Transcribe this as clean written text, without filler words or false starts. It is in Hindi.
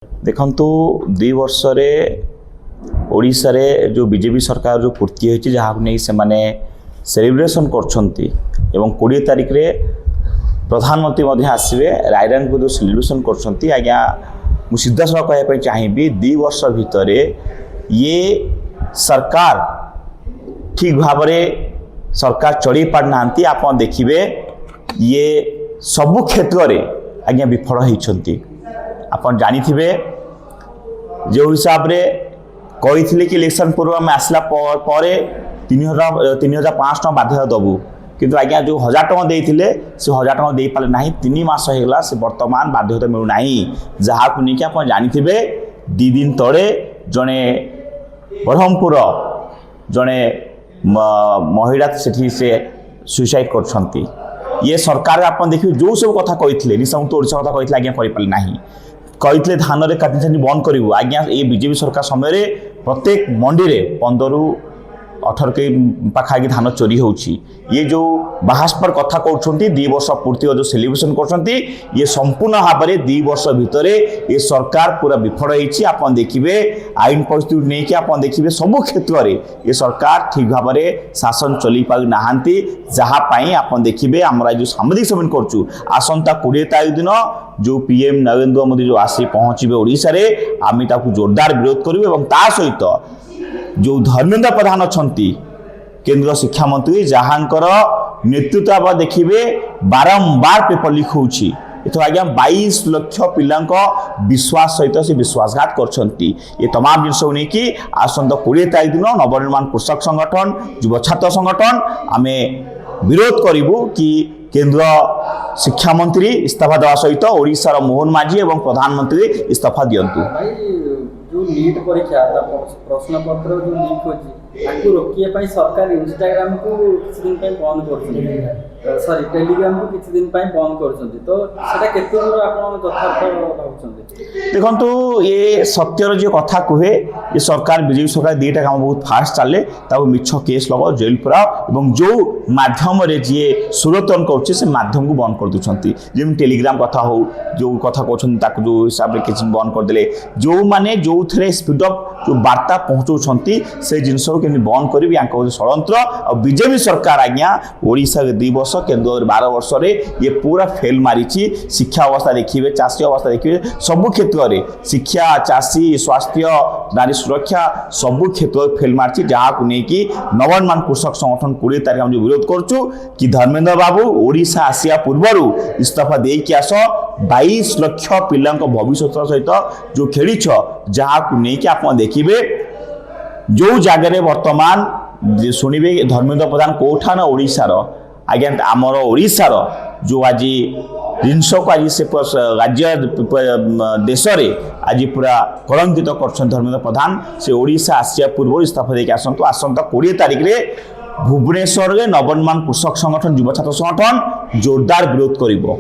देखंतु 2 वर्ष रे ओडिशा रे जो बीजेपी सरकार जो पूर्ति होती जहाँ नहीं से माने सेलिब्रेशन करछंती एवं 20 तारिख रे प्रधानमंत्री मध्य आसवे रायरंग को जो सेलिब्रेशन करछंती आज्ञा मु सीधा सह कहया पई चाहिबी 2 वर्ष भितर ये सरकार ठीक भाव सरकार चढ़ी पार नांती आप देखिए ये सबु क्षेत्र रे आज्ञा विफल होइछंती आपन जानी थिबे जो हिसाब रे कही कि इलेक्शन पूर्व में आसला परे 3,500 बाध्य दबू किंतु आज्ञा जो 1,000 टଙ୍କା देइथिले से 1,000 टଙ୍କା दे पाले नाही 3 मास हेगला से वर्तमान बाध्यता मिलु नाही जहा को निके आपन जानी थिबे 2 दिन तळे जणे ब्रह्मपुर जणे महिला सेठी से सुसाइड करछंती ये सरकार आपन देखिए जो सब कथा कही निशंक ओडिशा कथा कही आज्ञा करि पाले नाही कही धान रे काटी छानी बंद करूँ आज्ञा ये बीजेपी सरकार समय प्रत्येक मंडी रे 15 ରୁ 18 के पाखापाखि धान चोरी होउछि ये जो बाहास पर कथा कहते 2 वर्ष पूर्ति जो सेलिब्रेशन करछंती ये संपूर्ण भाव में 2 वर्ष भितर ये सरकार पूरा विफल होइछि आपन देखिबे आईन परिस्थिति नहीं कि आपन देखिबे सब क्षेत्र रे ये सरकार ठीक भाव में शासन चली पाउ नाहांती जहाँ पाई आपन देखिबे हमरा जो सामाजिक सेवन करछु आसंता 20 तारिख दिन जो पीएम नरेंद्र मोदी जो आसी पहुँचे ओडिशा रे आमी ताकू जोरदार विरोध करू एवं ता सहित जो धर्मेंद्र प्रधान अच्छी केंद्र शिक्षा मंत्री जहाँकर नेतृत्व देखिए बारंबार पेपर लीक होउछि एथो आज्ञा 22 लाख पिला विश्वास सहित से विश्वासघात करछंती ये तमाम जिनस नहीं कि आसंत 20 तारिख दिन नवनिर्माण कृषक संगठन युव छात्र संगठन आमे विरोध करिबु कि केंद्र शिक्षा मंत्री इस्तीफा देवा सहित ओडिशार मोहन माझी एवं प्रधानमंत्री इस्तीफा दियंतु जो नीट परीक्षा प्रश्न पत्र जो लीक होची रोकिए सरकार इंस्टाग्राम को किसी दिन बंद कर सॉरी टेलीग्राम को किसी दिन बंद कर तो सेटा केते दूर आपण यथार्थ भाबुछंती देखंतु ये सत्यर जो कथा कहे ये सरकार बीजेपी सरकार दीटा काम बहुत फास्ट चले ताको मिछ केस लगा जेल पुरा एवं जो माध्यम रे जे सुरतन करछे से माध्यम को बंद कर दुछंती जेम टेलीग्राम कथा हो जो कथा कहछन ताको जो हिसाब रे किछ बंद कर देले जो माने जो थे स्पीड अप जो वार्ता पहुँचाऊँच से जिनस के बंद करी षड्यंत्र और बीजेपी सरकार आज्ञा ओडिशा के 2 वर्ष केंद्र 12 वर्ष रे ये पूरा फेल मारी शिक्षा अवस्था देखिए चाषी अवस्था देखिए सबु क्षेत्र में शिक्षा चाषी स्वास्थ्य नारी सुरक्षा सबु क्षेत्र फेल मारी जहाँ को लेकिन नवनिर्माण कृषक संगठन 20 तारिख हम जो विरोध करुँ कि धर्मेंद्र बाबू ओडिशा आसिया पूर्व इस्तीफा देकी आस 22 लाख पिला भविष्य सहित जो खेली जहाँ को लेकिन आप देखिए जो जगह वर्तमान शुणवे धर्मेंद्र प्रधान कौठा ना ओडिशार आज्ञा आमर ओडिशार जो आज जिनस को आज से राज्य देश में आज पूरा कलंकित कर धर्मेंद्र प्रधान से ओडिशा आसिया पूर्व इस्तीफा देके आसतु आसंता 20 तारिख रे भुवनेश्वर नवनिर्माण कृषक संगठन युव छात्र संगठन जोरदार विरोध करिबो।